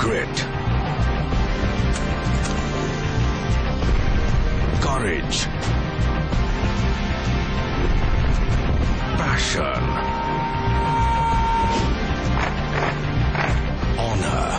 Grit, courage, passion, honor.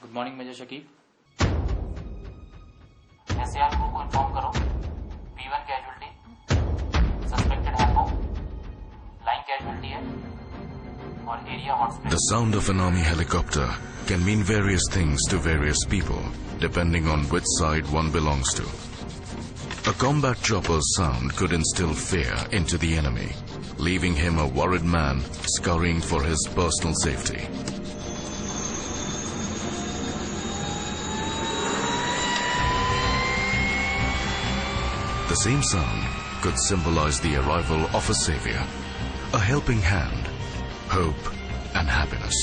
Good morning major Shakib. SAR group को inform करो। P1 casualty, suspected HAPO, line casualty है और area hotspot. The sound of an army helicopter can mean various things to various people, depending on which side one belongs to. A combat chopper's sound could instill fear into the enemy, leaving him a worried man scurrying for his personal safety. The same sound could symbolize the arrival of a savior, a helping hand, hope and happiness.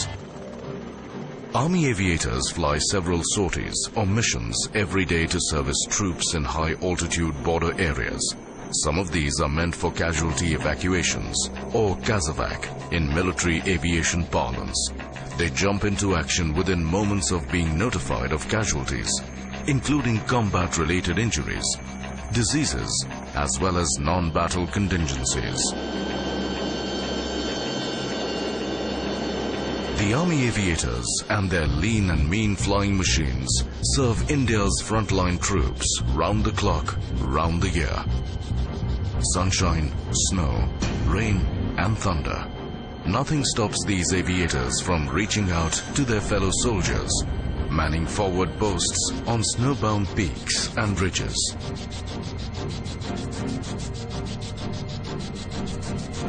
Army aviators fly several sorties or missions every day to service troops in high-altitude border areas. Some of these are meant for casualty evacuations, or CASEVAC in military aviation parlance. They jump into action within moments of being notified of casualties, including combat-related injuries, diseases, as well as non-battle contingencies. The Army aviators and their lean and mean flying machines serve India's frontline troops round the clock, round the year. Sunshine, snow, rain and thunder. Nothing stops these aviators from reaching out to their fellow soldiers, manning forward posts on snowbound peaks and ridges.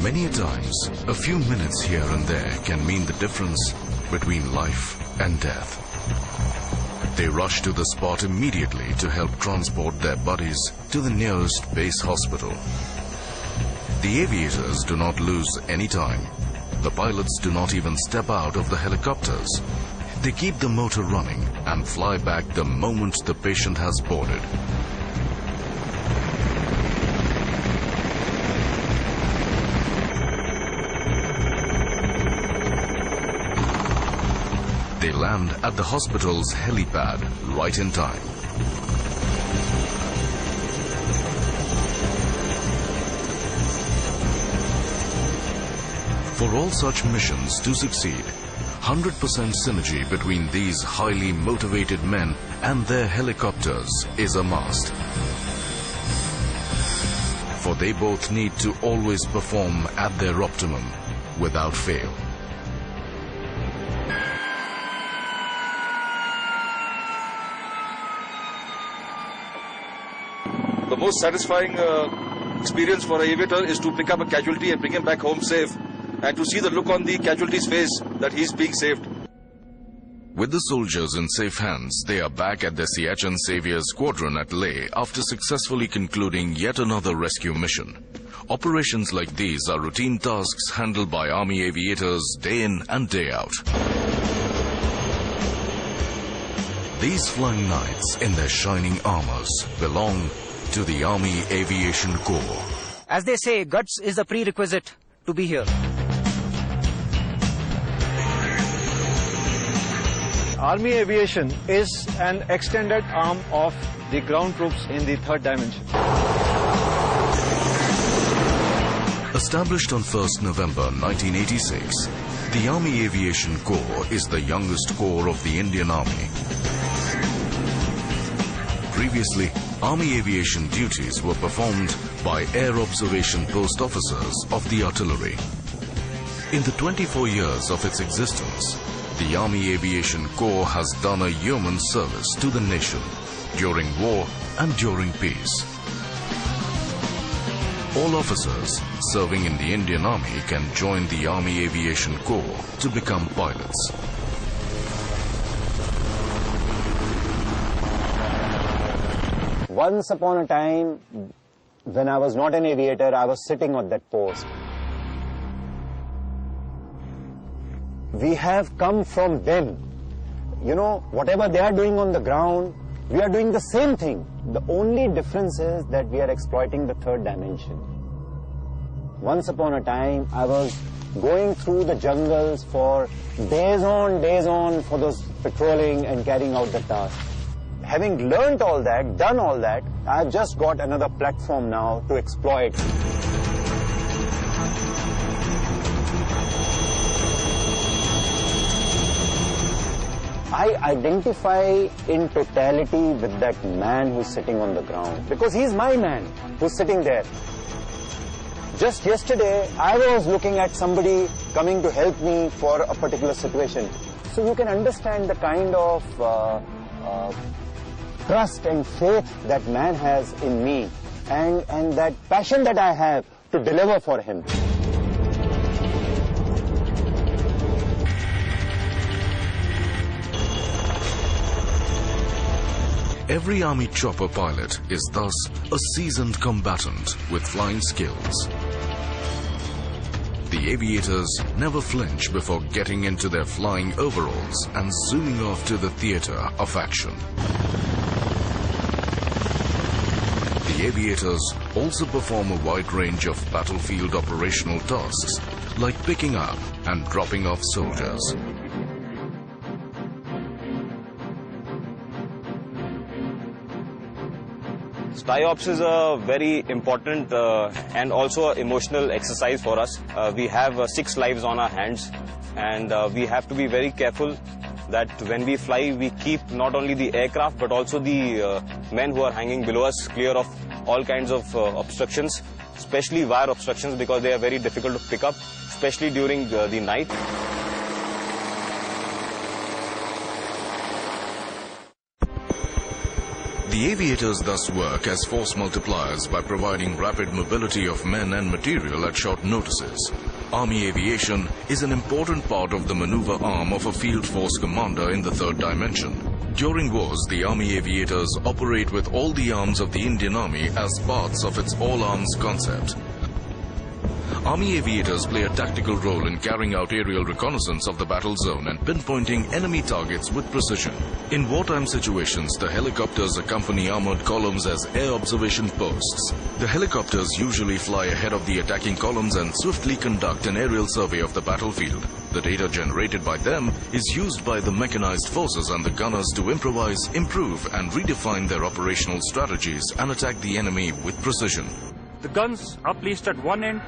Many a times, a few minutes here and there can mean the difference between life and death. They rush to the spot immediately to help transport their buddies to the nearest base hospital. The aviators do not lose any time. The pilots do not even step out of the helicopters. They keep the motor running and fly back the moment the patient has boarded. They land at the hospital's helipad right in time. For all such missions to succeed, 100% synergy between these highly motivated men and their helicopters is a must. For they both need to always perform at their optimum without fail. The most satisfying experience for an aviator is to pick up a casualty and bring him back home safe, and to see the look on the casualty's face that he's being saved. With the soldiers in safe hands, they are back at the Siachen Savior Squadron at Leh after successfully concluding yet another rescue mission. Operations like these are routine tasks handled by Army aviators day in and day out. These flying knights in their shining armors belong to the Army Aviation Corps. As they say, guts is the prerequisite to be here. Army Aviation is an extended arm of the ground troops in the third dimension. Established on 1st November 1986, the Army Aviation Corps is the youngest corps of the Indian Army. Previously, Army aviation duties were performed by air observation post officers of the artillery. In the 24 years of its existence, the Army Aviation Corps has done a yeoman's service to the nation during war and during peace. All officers serving in the Indian Army can join the Army Aviation Corps to become pilots. Once upon a time, when I was not an aviator, I was sitting on that post. We have come from them. You know, whatever they are doing on the ground, we are doing the same thing. The only difference is that we are exploiting the third dimension. Once upon a time, I was going through the jungles for days on for those patrolling and carrying out the task. Having learnt all that, done all that, I've just got another platform now to exploit. I identify in totality with that man who's sitting on the ground, because he's my man who's sitting there. Just yesterday, I was looking at somebody coming to help me for a particular situation. So you can understand the kind of trust and faith that man has in me, and that passion that I have to deliver for him. Every Army chopper pilot is thus a seasoned combatant with flying skills. The aviators never flinch before getting into their flying overalls and zooming off to the theater of action. The aviators also perform a wide range of battlefield operational tasks, like picking up and dropping off soldiers. STIOPS is a very important and also an emotional exercise for us. We have 6 lives on our hands, and we have to be very careful that when we fly, we keep not only the aircraft but also the men who are hanging below us clear of all kinds of obstructions, especially wire obstructions, because they are very difficult to pick up, especially during the night. The aviators thus work as force multipliers by providing rapid mobility of men and material at short notices. Army aviation is an important part of the maneuver arm of a field force commander in the third dimension. During wars, the Army aviators operate with all the arms of the Indian Army as parts of its all-arms concept. Army aviators play a tactical role in carrying out aerial reconnaissance of the battle zone and pinpointing enemy targets with precision. In wartime situations, the helicopters accompany armored columns as air observation posts. The helicopters usually fly ahead of the attacking columns and swiftly conduct an aerial survey of the battlefield. The data generated by them is used by the mechanized forces and the gunners to improvise, improve, and redefine their operational strategies and attack the enemy with precision. The guns are placed at one end,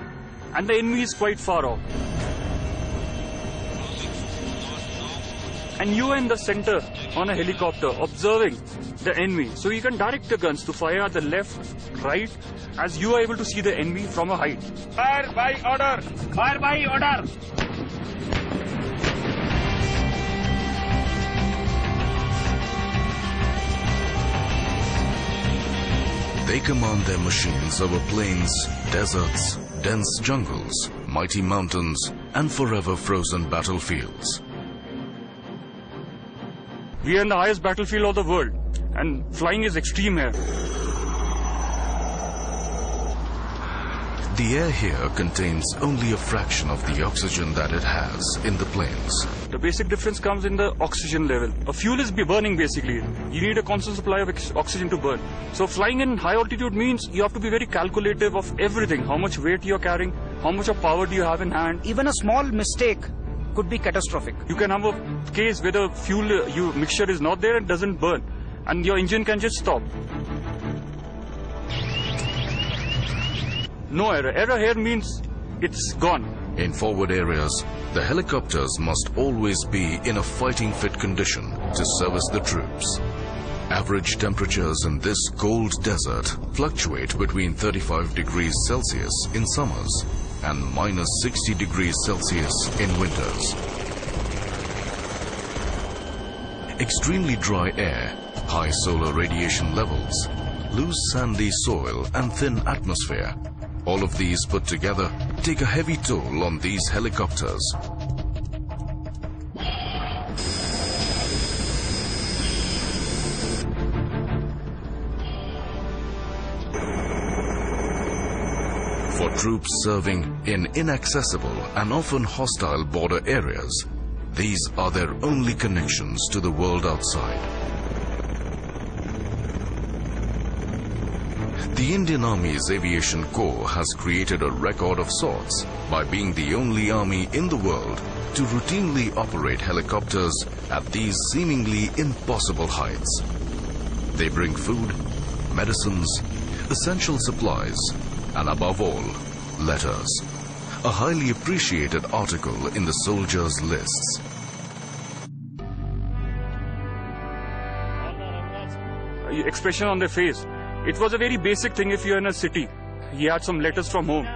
and the enemy is quite far off. And you are in the center on a helicopter observing the enemy. So you can direct the guns to fire at the left, right, as you are able to see the enemy from a height. Fire by order! Fire by order! They command their machines over plains, deserts, dense jungles, mighty mountains, and forever frozen battlefields. We are in the highest battlefield of the world, and flying is extreme here. The air here contains only a fraction of the oxygen that it has in the plains. The basic difference comes in the oxygen level. A fuel is burning basically. You need a constant supply of oxygen to burn. So flying in high altitude means you have to be very calculative of everything. How much weight you're carrying, how much of power do you have in hand. Even a small mistake could be catastrophic. You can have a case where the fuel mixture is not there and doesn't burn. And your engine can just stop. No error. Error here means it's gone. In forward areas, the helicopters must always be in a fighting fit condition to service the troops. Average temperatures in this cold desert fluctuate between 35 degrees Celsius in summers and minus 60 degrees Celsius in winters. Extremely dry air, high solar radiation levels, loose sandy soil and thin atmosphere, all of these put together take a heavy toll on these helicopters. For troops serving in inaccessible and often hostile border areas, these are their only connections to the world outside. The Indian Army's Aviation Corps has created a record of sorts by being the only army in the world to routinely operate helicopters at these seemingly impossible heights. They bring food, medicines, essential supplies, and above all, letters. A highly appreciated article in the soldiers' lists. Expression on their face. It was a very basic thing if you're in a city. He had some letters from home.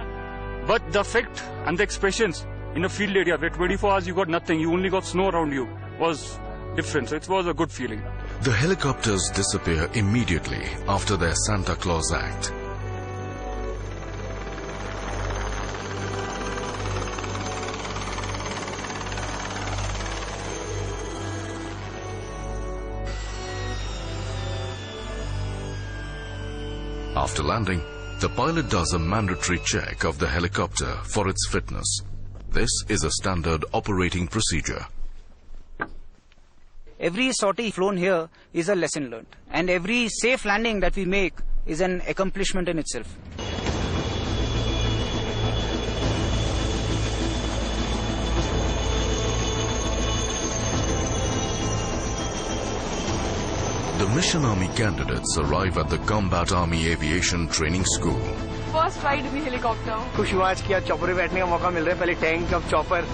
But the effect and the expressions in a field area where 24 hours you got nothing, you only got snow around you, was different. So it was a good feeling. The helicopters disappear immediately after their Santa Claus act. After landing, the pilot does a mandatory check of the helicopter for its fitness. This is a standard operating procedure. Every sortie flown here is a lesson learned. And every safe landing that we make is an accomplishment in itself. The Mission Army candidates arrive at the Combat Army Aviation Training School. First ride in the helicopter. खुश हुआ आज कि आज chopper पे बैठने का मौका मिल रहा है. पहले टैंक, अब chopper.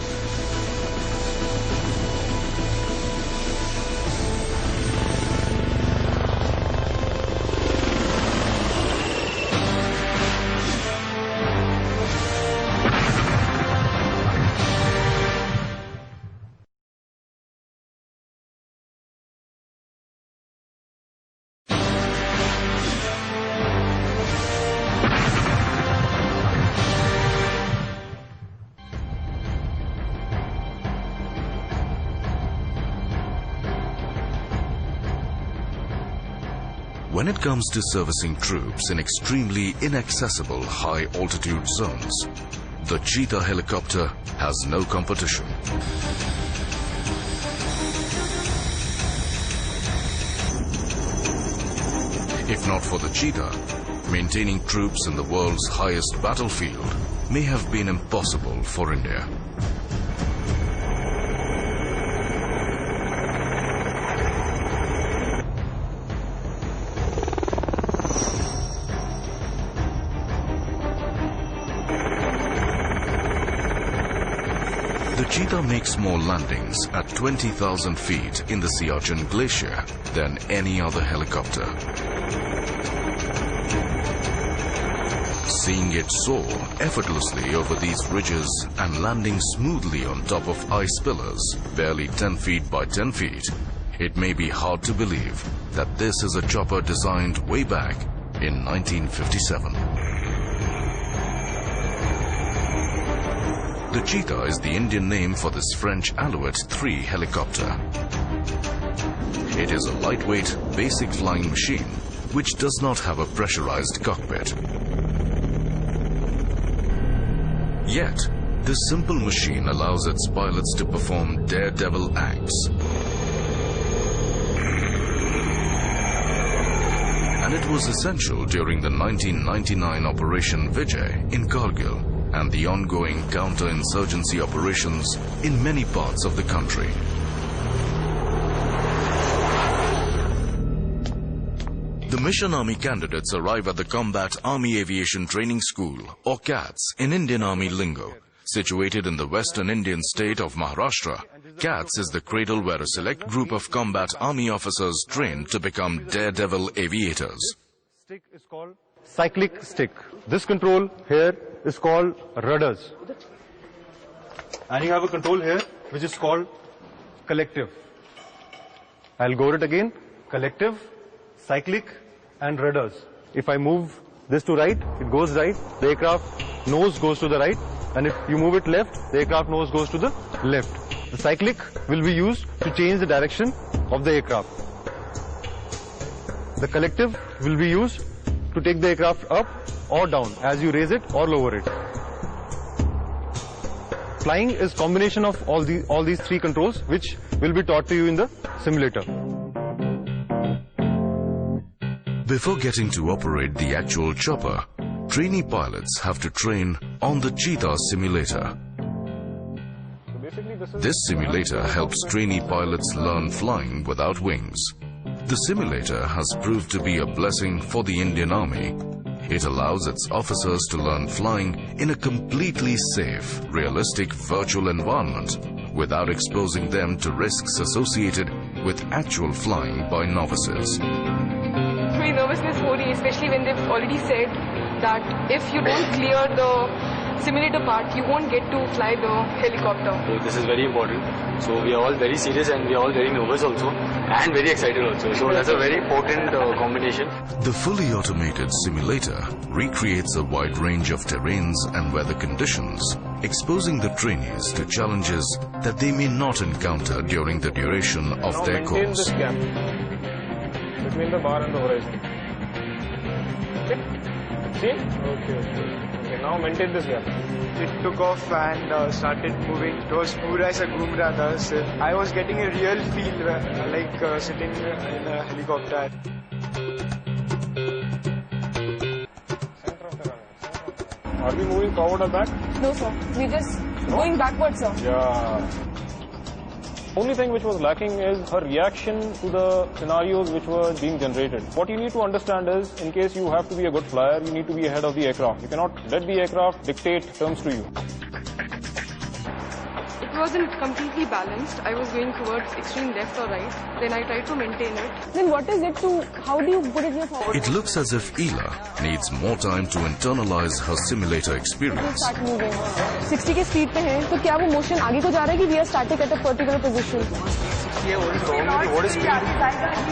When it comes to servicing troops in extremely inaccessible high-altitude zones, the Cheetah helicopter has no competition. If not for the Cheetah, maintaining troops in the world's highest battlefield may have been impossible for India. The Cheetah makes more landings at 20,000 feet in the Siachen Glacier than any other helicopter. Seeing it soar effortlessly over these ridges and landing smoothly on top of ice pillars, barely 10 feet by 10 feet, it may be hard to believe that this is a chopper designed way back in 1957. The Cheetah is the Indian name for this French Alouette 3 helicopter. It is a lightweight, basic flying machine which does not have a pressurized cockpit. Yet, this simple machine allows its pilots to perform daredevil acts. And it was essential during the 1999 Operation Vijay in Kargil and the ongoing counter-insurgency operations in many parts of the country. The Mission Army candidates arrive at the Combat Army Aviation Training School, or CATS, in Indian Army lingo. Situated in the western Indian state of Maharashtra, CATS is the cradle where a select group of combat army officers train to become daredevil aviators. Stick is called cyclic stick. This control here is called rudders. And you have a control here which is called collective. I'll go over it again. Collective, cyclic and rudders. If I move this to right, it goes right. The aircraft nose goes to the right. And if you move it left, the aircraft nose goes to the left. The cyclic will be used to change the direction of the aircraft. The collective will be used to take the aircraft up or down as you raise it or lower it. Flying is combination of all these three controls, which will be taught to you in the simulator. Before getting to operate the actual chopper, trainee pilots have to train on the Cheetah simulator. This simulator helps trainee pilots learn flying without wings. The simulator has proved to be a blessing for the Indian Army. It allows its officers to learn flying in a completely safe, realistic virtual environment without exposing them to risks associated with actual flying by novices. My nervousness हो रही है, especially when they've already said that if you don't clear the simulator part, you won't get to fly the helicopter. So this is very important. So we are all very serious and we are all very nervous also and very excited also. So that's a very important combination. The fully automated simulator recreates a wide range of terrains and weather conditions, exposing the trainees to challenges that they may not encounter during the duration of their course. Maintain this gap between the bar and the horizon. See? Okay, now maintain this gap. It took off and started moving. It was pura sa ghum raha tha. So I was getting a real feel like sitting in a helicopter. Are we moving forward or back? No, sir. We're just going backwards, sir. Yeah. Only thing which was lacking is her reaction to the scenarios which were being generated. What you need to understand is, in case you have to be a good flyer, you need to be ahead of the aircraft. You cannot let the aircraft dictate terms to you. It wasn't completely balanced. I was going towards extreme left or right. Then I tried to maintain it. Then what is it to, how do you put it here forward? It looks as if Ela needs more time to internalize her simulator experience. Start moving. 60 के speed पे हैं, तो क्या वो motion आगे को जा रहा है कि we are static at a particular position? What is speed?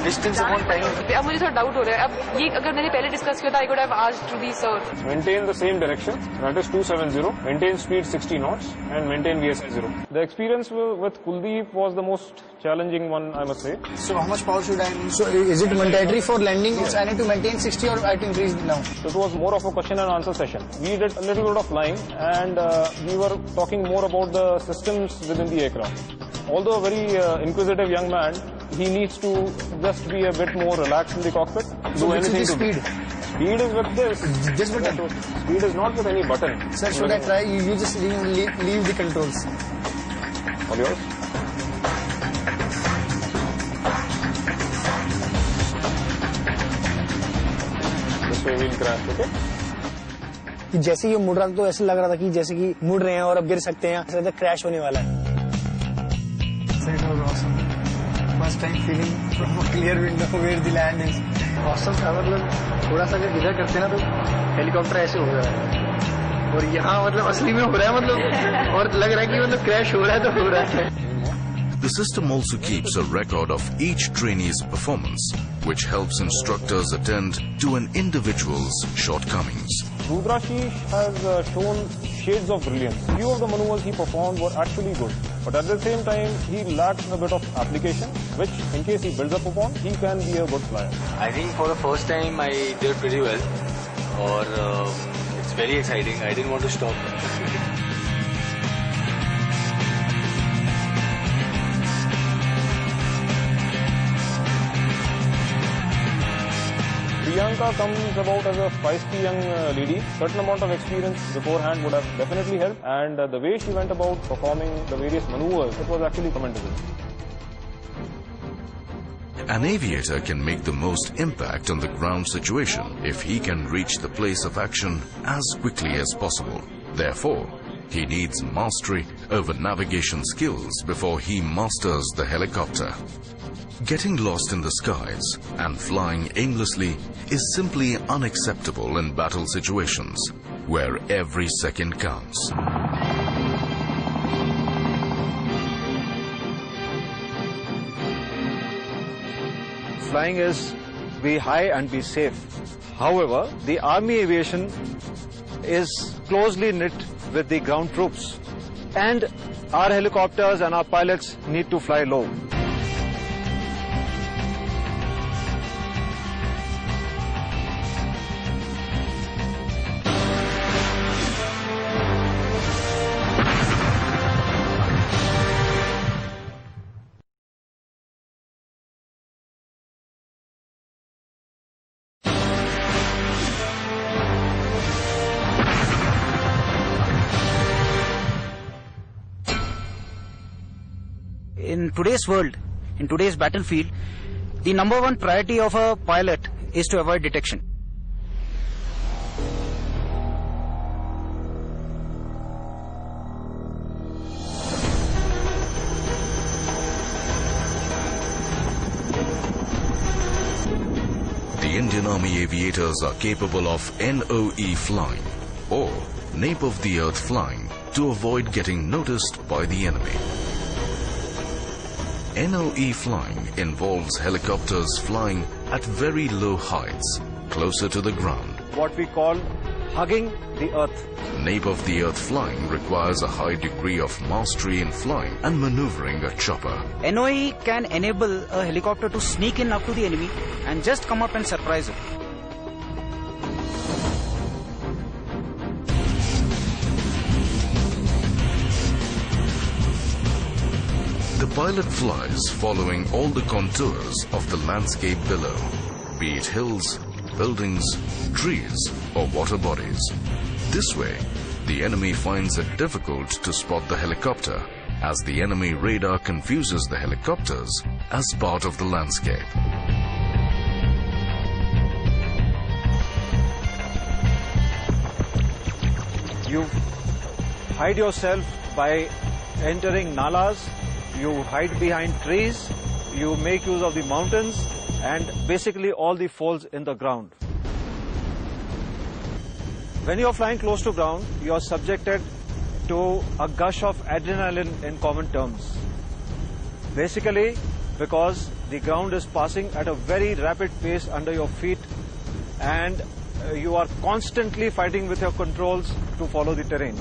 Distance upon time. अब मुझे थोड़ा doubt हो रहा है. अब ये अगर मैंने पहले discuss किया था, I could have asked to the sir. Maintain the same direction, that is 270. Maintain speed 60 knots and maintain VSI 0. The experience with Kuldeep was the most challenging one, I must say. So how much power should I need? So is it mandatory for landing? I need to maintain 60 or I have to increase now? So it was more of a question and answer session. We did a little bit of flying and we were talking more about the systems within the aircraft. Although a very inquisitive young man, he needs to just be a bit more relaxed in the cockpit. So what's the speed? Speed is with this. Just button? Speed is not with any button. Sir, should I try? You just leave the controls. All yours. This way we'll crash, okay? कि जैसे ये मुड़ रहा था तो ऐसे लग रहा था कि जैसे कि मुड़ रहे हैं और अब गिर सकते हैं, ऐसा क्रैश होने वाला है. It was awesome. First time feeling from a clear window where the land is. Awesome था, मतलब थोड़ा सा अगर इधर करते ना तो हेलीकॉप्टर ऐसे हो रहा है और यहाँ मतलब असली में हो रहा है मतलब और लग रहा है कि मतलब क्रैश हो रहा है तो हो रहा है. The system also keeps a record of each trainee's performance, which helps instructors attend to an individual's shortcomings. Rudrashish has shown shades of brilliance. Few of the maneuvers he performed were actually good, but at the same time he lacked a bit of application, which in case he builds up upon, he can be a good flyer. I think for the first time I did pretty well, or it's very exciting. I didn't want to stop. Priyanka comes about as a feisty young lady. Certain amount of experience beforehand would have definitely helped, and the way she went about performing the various maneuvers, it was actually commendable. An aviator can make the most impact on the ground situation if he can reach the place of action as quickly as possible. Therefore, he needs mastery over navigation skills before he masters the helicopter. Getting lost in the skies and flying aimlessly is simply unacceptable in battle situations where every second counts. Flying is be high and be safe. However, the Army aviation is closely knit with the ground troops, and our helicopters and our pilots need to fly low. In today's world, in today's battlefield, the number one priority of a pilot is to avoid detection. The Indian Army aviators are capable of NOE flying, or nape of the earth flying, to avoid getting noticed by the enemy. NOE flying involves helicopters flying at very low heights, closer to the ground. What we call hugging the earth. Nape of the earth flying requires a high degree of mastery in flying and maneuvering a chopper. NOE can enable a helicopter to sneak in up to the enemy and just come up and surprise it. The pilot flies following all the contours of the landscape below, be it hills, buildings, trees, or water bodies. This way, the enemy finds it difficult to spot the helicopter, as the enemy radar confuses the helicopters as part of the landscape. You hide yourself by entering nalas, you hide behind trees, you make use of the mountains, and basically all the folds in the ground. When you are flying close to ground, you are subjected to a gush of adrenaline in common terms. Basically, because the ground is passing at a very rapid pace under your feet, and you are constantly fighting with your controls to follow the terrain.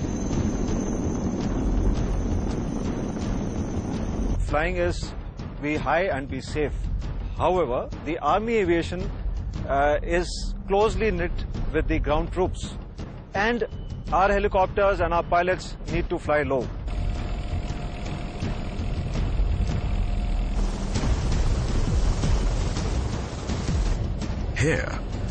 Flying is be high and be safe. However, the Army aviation is closely knit with the ground troops, and our helicopters and our pilots need to fly low. Here,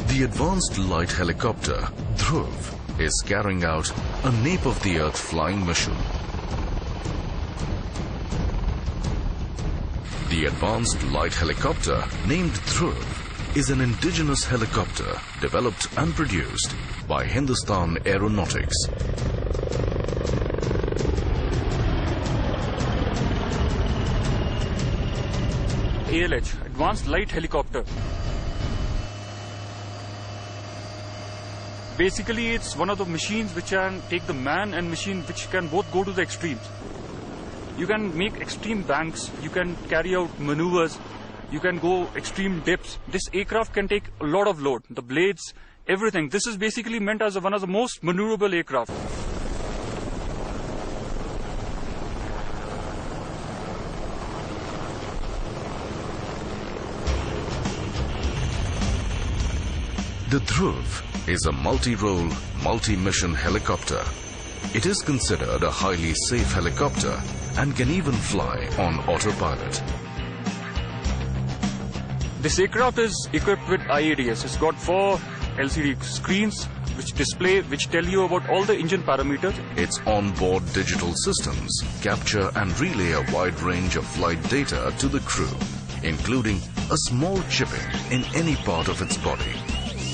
the advanced light helicopter, Dhruv, is carrying out a nape of the earth flying mission. The advanced light helicopter, named Dhruv, is an indigenous helicopter developed and produced by Hindustan Aeronautics. ALH, Advanced Light Helicopter. Basically, it's one of the machines which can take the man and machine which can both go to the extremes. You can make extreme banks, you can carry out maneuvers, you can go extreme dips. This aircraft can take a lot of load, the blades, everything. This is basically meant as one of the most maneuverable aircraft. The Dhruv is a multi-role, multi-mission helicopter. It is considered a highly safe helicopter and can even fly on autopilot. This aircraft is equipped with IADS. It's got 4 LCD screens which tell you about all the engine parameters. Its onboard digital systems capture and relay a wide range of flight data to the crew, including a small chipping in any part of its body.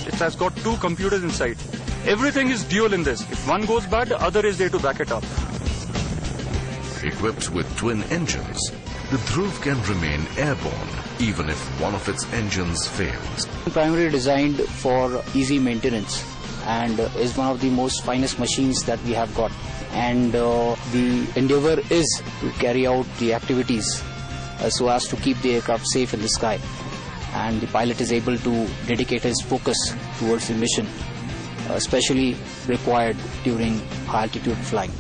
It has got 2 computers inside. Everything is dual in this. If one goes bad, the other is there to back it up. Equipped with twin engines, the Dhruv can remain airborne even if one of its engines fails. Primarily designed for easy maintenance and is one of the most finest machines that we have got. And the endeavor is to carry out the activities so as to keep the aircraft safe in the sky. And the pilot is able to dedicate his focus towards the mission, especially required during high altitude flying.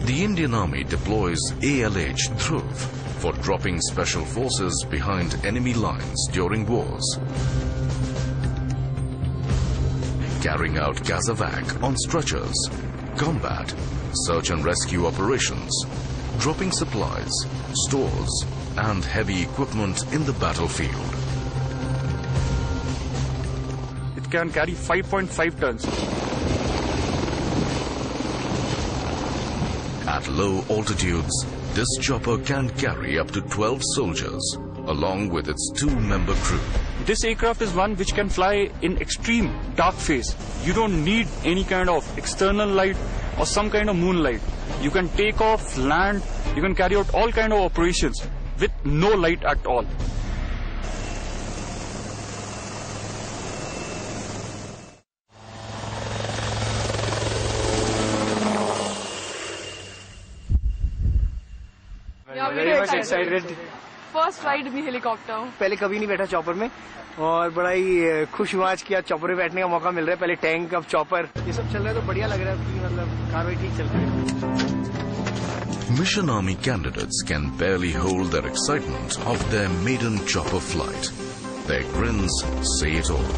The Indian Army deploys ALH Dhruv for dropping special forces behind enemy lines during wars, carrying out Casevac on stretchers, combat, search and rescue operations, dropping supplies, stores, and heavy equipment in the battlefield. It can carry 5.5 tons. At low altitudes, this chopper can carry up to 12 soldiers, along with its 2-member crew. This aircraft is one which can fly in extreme dark phase. You don't need any kind of external light or some kind of moonlight. You can take off, land, you can carry out all kind of operations with no light at all. Yeah, very much excited. First ride in the helicopter. पहले कभी नहीं बैठा chopper में और बड़ा ही खुश हुआ आज कि आज चॉपर में बैठने का मौका मिल रहा है. पहले टैंक अब चॉपर ये सब चल रहा है तो बढ़िया लग रहा है कि मतलब कारवाई ठीक चल रही है. Mission Army candidates can barely hold their excitement of their maiden chopper flight. Their grins say it all.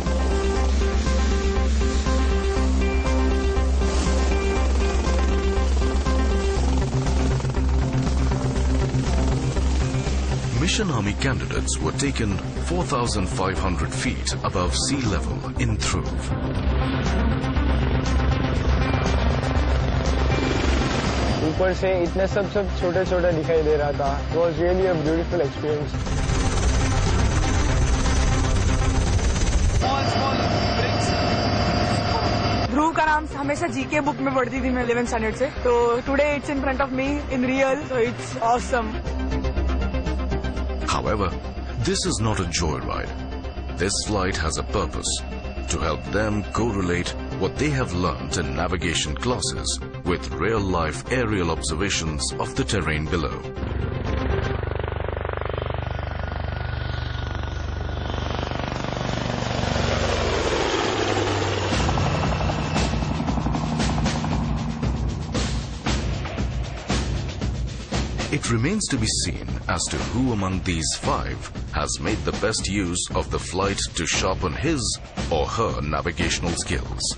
Mission Army candidates were taken 4,500 feet above sea level in Dhruv. ऊपर से इतने सब छोटे छोटे दिखाई दे रहा था. It was really a beautiful experience. ध्रुव का नाम हमेशा जीके बुक में पढ़ती थी मैं 11th स्टैंडर्ड से. तो today it's in front of me in real, so it's awesome. However, this is not a joyride. This flight has a purpose: to help them correlate what they have learned in navigation classes with real-life aerial observations of the terrain below. It remains to be seen as to who among these 5 has made the best use of the flight to sharpen his or her navigational skills.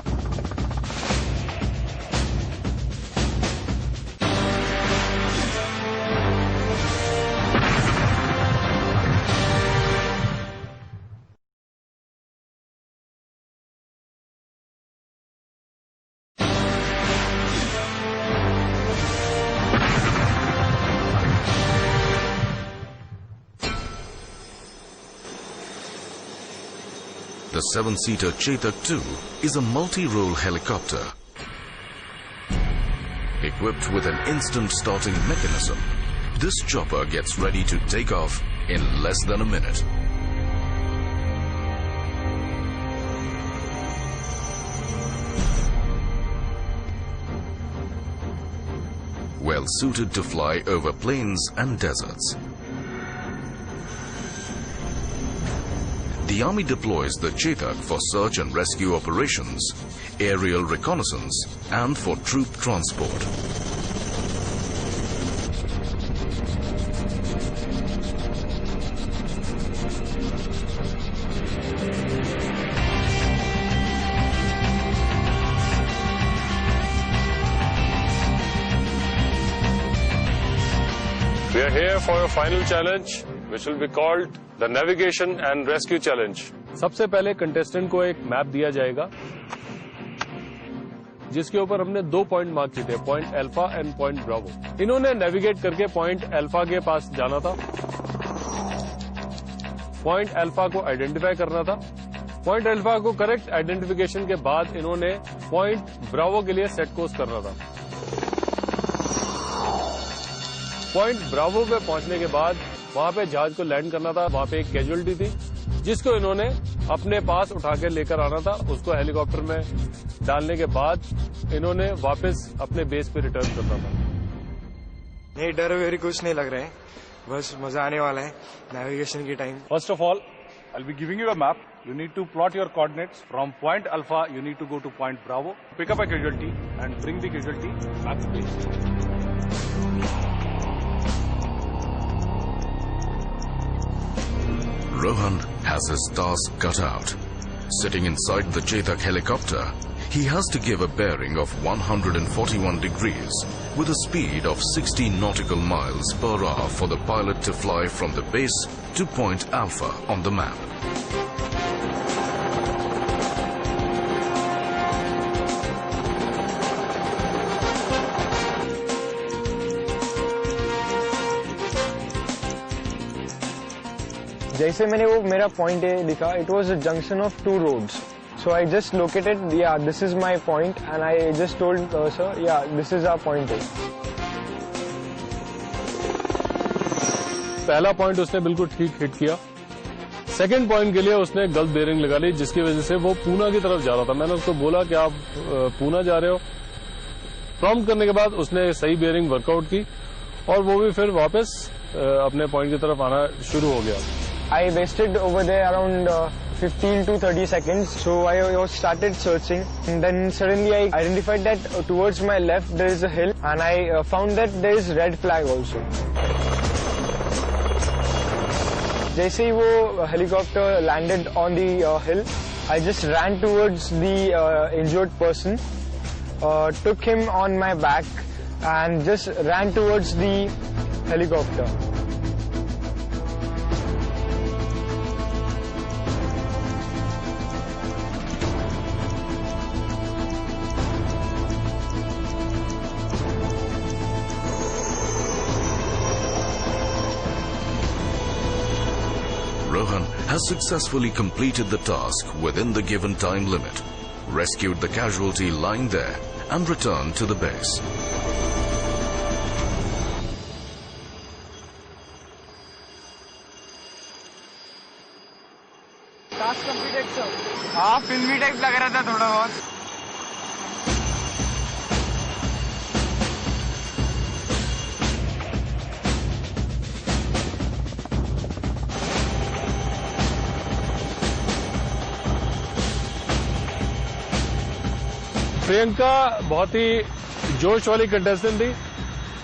The 7-seater Chetak II is a multi-role helicopter. Equipped with an instant starting mechanism, this chopper gets ready to take off in less than a minute. Well suited to fly over plains and deserts. The Army deploys the Chetak for search and rescue operations, aerial reconnaissance, and for troop transport. We are here for your final challenge. which will be called the Navigation and Rescue Challenge. सबसे पहले contestant को एक map दिया जाएगा जिसके ऊपर हमने 2 point mark किए थे, point alpha and point Bravo. इन्होंने नेविगेट करके पॉइंट अल्फा के पास जाना था, पॉइंट अल्फा को आइडेंटिफाई करना था। पॉइंट अल्फा को करेक्ट आइडेंटिफिकेशन के बाद इन्होंने पॉइंट ब्रावो के लिए सेट कोर्स करना था। पॉइंट ब्रावो पे पहुंचने के बाद वहां पे जहाज को लैंड करना था। वहां पे एक कैजुअलिटी थी जिसको इन्होंने अपने पास उठा के लेकर आना था। उसको हेलीकॉप्टर में डालने के बाद इन्होंने वापस अपने बेस पे रिटर्न करना था। नहीं, डर वेरी कुछ नहीं लग रहा है, बस मजा आने वाला है नेविगेशन की time. First of all, I'll be giving you a map. You need to plot your coordinates. From point Alpha, you need to go to point Bravo. Pick up a casualty and bring the casualty back to base. Rohan has his task cut out. Sitting inside the Chetak helicopter, he has to give a bearing of 141 degrees with a speed of 60 nautical miles per hour for the pilot to fly from the base to point Alpha on the map. जैसे मैंने वो मेरा point दिखा, it was a junction of 2 roads. So I just located, yeah, this is my point, and I just told sir, yeah, this is our point. पहला point उसने बिल्कुल ठीक hit किया। सेकंड पॉइंट के लिए उसने गलत बेयरिंग लगा ली जिसकी वजह से वो पूना की तरफ जा रहा था। मैंने उसको बोला कि आप पूना जा रहे हो। प्रॉम्प्ट करने के बाद उसने सही बेयरिंग वर्कआउट की और वो भी फिर वापस अपने पॉइंट की तरफ आना शुरू हो गया। I wasted over there around 15 to 30 seconds. So I started searching, and then suddenly I identified that towards my left there is a hill, and I found that there is red flag also. जैसे ही वो helicopter landed on the hill, I just ran towards the injured person, took him on my back, and just ran towards the helicopter. Rohan has successfully completed the task within the given time limit, rescued the casualty lying there, and returned to the base. Task completed, sir. हाँ, फिल्मी type लग रहा था थोड़ा बहुत। प्रियंका बहुत ही जोश वाली कंटेस्टेंट थी।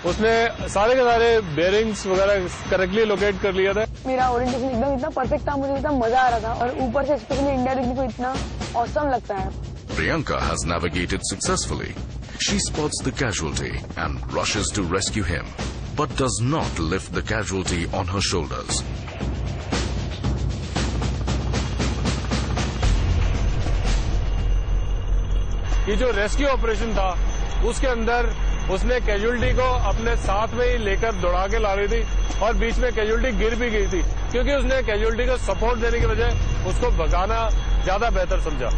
उसने सारे के सारे बेयरिंग्स वगैरह करेक्टली लोकेट कर लिया था। मेरा ओरिएंटेशन एकदम इतना परफेक्ट था, मुझे इतना मजा आ रहा था और ऊपर से स्पेशली इंडिया देखने को इतना ऑसम लगता है। Priyanka has navigated successfully. She spots the casualty and rushes to rescue him, but does not lift the casualty on her shoulders. ये जो रेस्क्यू ऑपरेशन था उसके अंदर उसने कैजुअलिटी को अपने साथ में ही लेकर दौड़ा के ला रही थी और बीच में कैजुअलिटी गिर भी गई थी क्योंकि उसने कैजुअलिटी को सपोर्ट देने की बजाय उसको भगाना ज्यादा बेहतर समझा।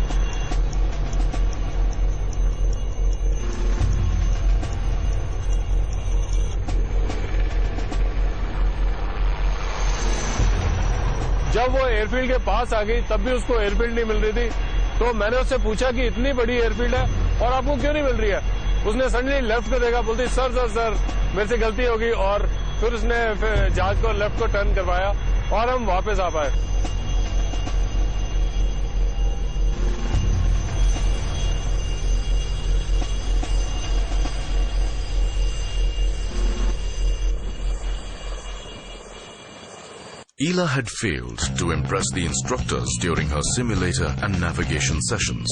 जब वो एयरफील्ड के पास आ गई तब भी उसको एयरफील्ड नहीं मिल रही थी, तो मैंने उससे पूछा कि इतनी बड़ी एयरफील्ड है और आपको क्यों नहीं मिल रही है। उसने सडनली लेफ्ट को देखा, बोलती सर सर सर मेरे से गलती होगी, और फिर उसने जहाज को लेफ्ट को टर्न करवाया और हम वापस आ पाए। Ela had failed to impress the instructors during her simulator and navigation sessions.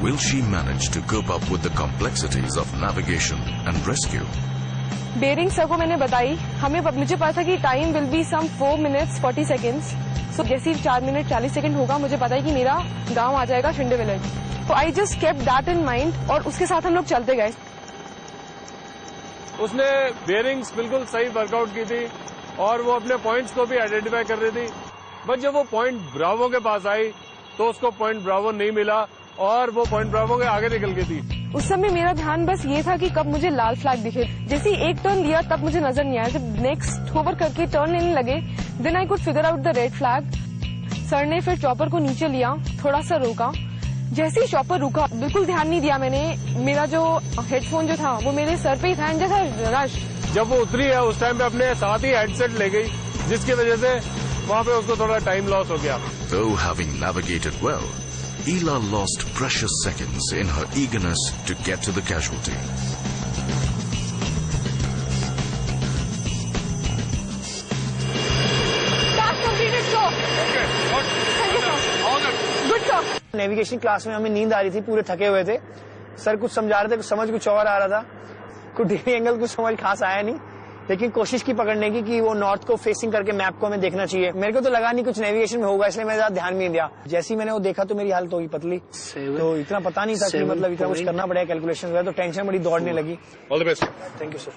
Will she manage to cope up with the complexities of navigation and rescue? Bearing sir को मैंने बताई, मुझे पता था कि time will be some 4 minutes 40 seconds। So जैसे 4 minute 40 second होगा, मुझे पता है कि मेरा गांव आ जाएगा शिंदे विलेज। तो I just kept that in mind और उसके साथ हम लोग चलते गए। उसने बेयरिंग्स बिल्कुल सही वर्कआउट की थी और वो अपने पॉइंट्स को भी आइडेंटिफाई कर रही थी, बट जब वो पॉइंट ब्रावो के पास आई तो उसको पॉइंट ब्रावो नहीं मिला और वो पॉइंट ब्रावो के आगे निकल गई थी। उस समय मेरा ध्यान बस ये था कि कब मुझे लाल फ्लैग दिखे। जैसे ही एक टर्न लिया तब मुझे नजर नहीं आया। जब नेक्स्ट होवर करके टर्न लेने लगे, then I could figure out the red flag. Sir ने फिर चॉपर को नीचे लिया, थोड़ा सा रोका। जैसे ही चॉपर रुका, बिल्कुल ध्यान नहीं दिया मैंने, मेरा जो हेडफोन जो था वो मेरे सर पे ही था। जैसा रश जब वो उतरी है उस टाइम पे अपने साथ ही हेडसेट ले गई, जिसकी वजह से वहाँ पे उसको थोड़ा टाइम लॉस हो गया। Though having navigated well, Ela lost precious seconds in her eagerness to get to the casualty. Task completed, sir. Okay, good. Thank you, sir. All good. Good, sir. Navigation class में हमें नींद आ रही थी, पूरे थके हुए थे। सर कुछ समझा रहे थे, कुछ समझ कुछ और आ रहा था, कुछ डिग्री एंगल कुछ समझ खास आया नहीं, लेकिन कोशिश की पकड़ने की कि वो नॉर्थ को फेसिंग करके मैप को हमें देखना चाहिए। मेरे को तो लगा नहीं कुछ नेविगेशन में होगा, इसलिए मैं ज्यादा ध्यान भी नहीं दिया। जैसे ही मैंने वो देखा तो मेरी हालत होगी पतली, तो इतना पता नहीं था कि मतलब इतना कुछ करना पड़ेगा कैलकुलेशन वगैरह, तो टेंशन बड़ी दौड़ने लगी। All the best. Thank you sir.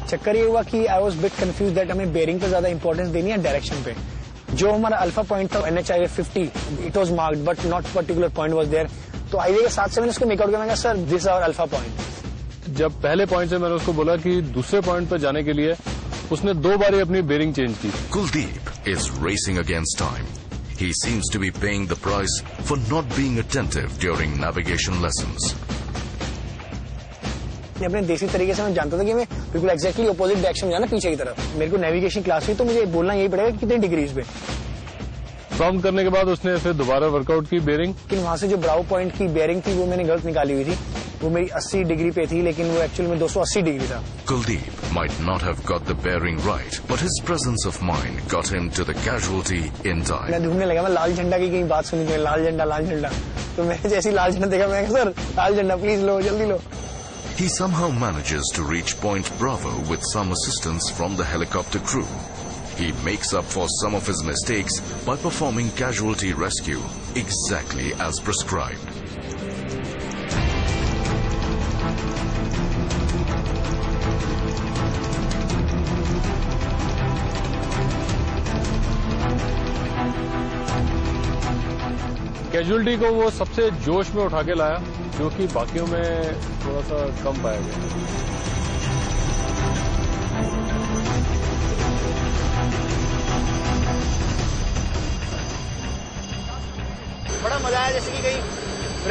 चक्कर ये हुआ कि I was bit confuse that हमें बेयरिंग पे ज्यादा इंपॉर्टेंस देनी है डायरेक्शन पे। जो हमारा अल्फा पॉइंट था NH highway 50, it was marked but not particular point was there. तो हाईवे के साथ से मैंने उसको मेकआउट किया, मैंने कहा sir this our alpha point. जब पहले पॉइंट से मैंने उसको बोला कि दूसरे पॉइंट पर जाने के लिए, उसने 2 बार अपनी बेयरिंग चेंज की। Kuldeep is racing against time. He seems to be paying the price for not being attentive during navigation lessons. अपने देसी तरीके से मैं जानता था कि मैं बिल्कुल एक्जैक्टली ऑपोजिट डायरेक्शन में जाना, पीछे की तरफ। मेरे को नेविगेशन क्लास हुई तो मुझे बोलना यही पड़ेगा कि कितने डिग्रीज पे। प्रॉम्प्ट करने के बाद उसने फिर दोबारा वर्कआउट की बेयरिंग, लेकिन वहां से जो ब्राउ पॉइंट की बेयरिंग थी वो मैंने गलत निकाली हुई थी। वो मेरी 80 डिग्री पे थी, लेकिन वो एक्चुअल में 280 डिग्री था। Kuldeep might not have got the bearing right, but his presence of mind got him to the casualty in time. मैं ढूंढने लगा, मैं लाल झंडा की कहीं बात सुनी थी, लाल झंडा। तो मैंने जैसे लाल झंडा देखा, मैं सर लाल झंडा प्लीज लो, जल्दी लो। He somehow manages to reach Point Bravo with some assistance from the helicopter crew. He makes up for some of his mistakes by performing casualty rescue exactly as prescribed. Casualty को वो सबसे जोश में उठा के लाया, जो कि बाकियों में थोड़ा सा कम पाया गया। बड़ा मजा आया, जैसे कि कहीं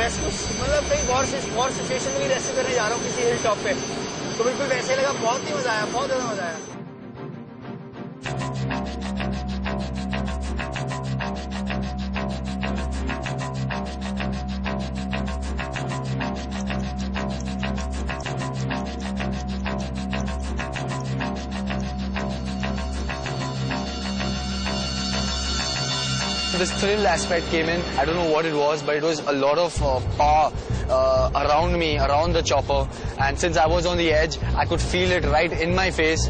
रेस्क्यू, मतलब कहीं वॉर सिचुएशन में रेस्क्यू करने जा रहा हूँ किसी हिल टॉप पे, तो बिल्कुल वैसे लगा। बहुत ही मजा आया, बहुत ज्यादा मजा आया। This thrill aspect came in. I don't know what it was, but it was a lot of power around me, around the chopper. And since I was on the edge, I could feel it right in my face.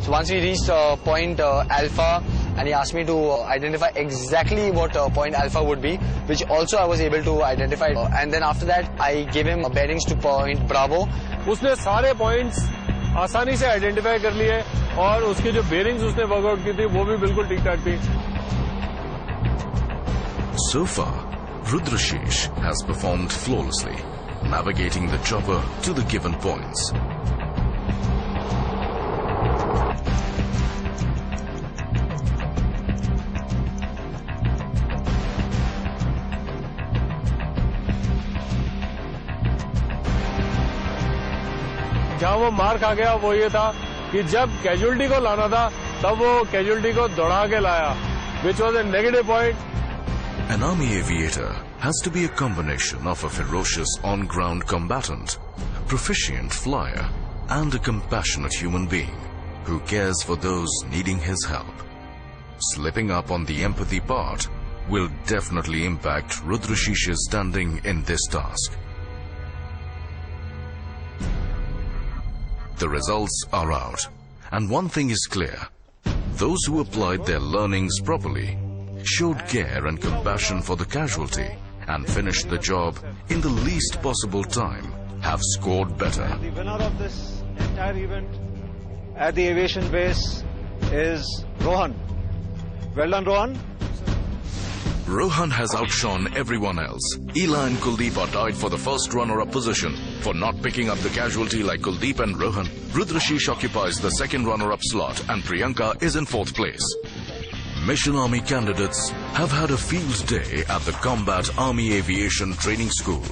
So once we reached point Alpha, and he asked me to identify exactly what point Alpha would be, which also I was able to identify. And then after that, I gave him bearings to point Bravo. उसने सारे points आसानी से identify कर लिए और उसके जो bearings उसने workout की थी वो भी बिल्कुल ठीक ठाक थी। So far, Rudrashish has performed flawlessly, navigating the chopper to the given points. जहां वो मार खा गया वो ये था कि जब कैजुअलिटी को लाना था तब वो कैजुअलिटी को दौड़ा के लाया, which was a negative point. An army aviator has to be a combination of a ferocious on-ground combatant, proficient flyer and a compassionate human being who cares for those needing his help. Slipping up on the empathy part will definitely impact Rudrashish's standing in this task. The results are out, and one thing is clear. Those who applied their learnings properly, showed care and compassion for the casualty, and finished the job in the least possible time, have scored better. The winner of this entire event at the aviation base is Rohan. Well done, Rohan. Rohan has outshone everyone else. Ela and Kuldeep are tied for the first runner-up position. For not picking up the casualty like Kuldeep and Rohan, Rudrashish occupies the second runner-up slot and Priyanka is in fourth place. Mission Army candidates have had a field day at the Combat Army Aviation Training School.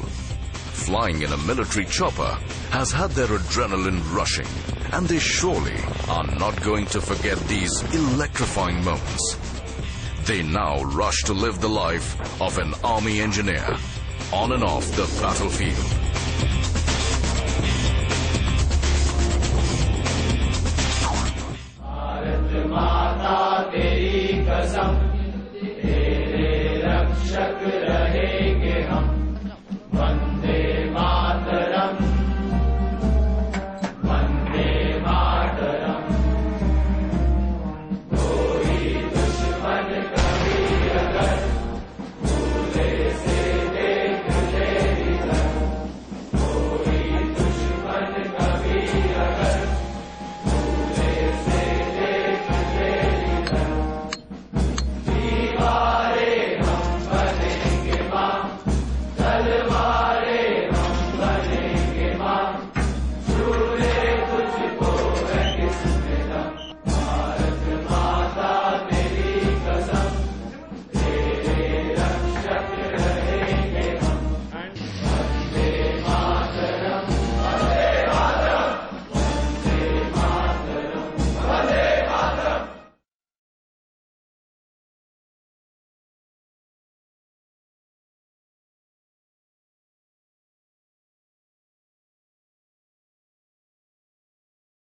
Flying in a military chopper has had their adrenaline rushing, and they surely are not going to forget these electrifying moments. They now rush to live the life of an Army engineer on and off the battlefield. माता तेरी कसम तेरे रक्षक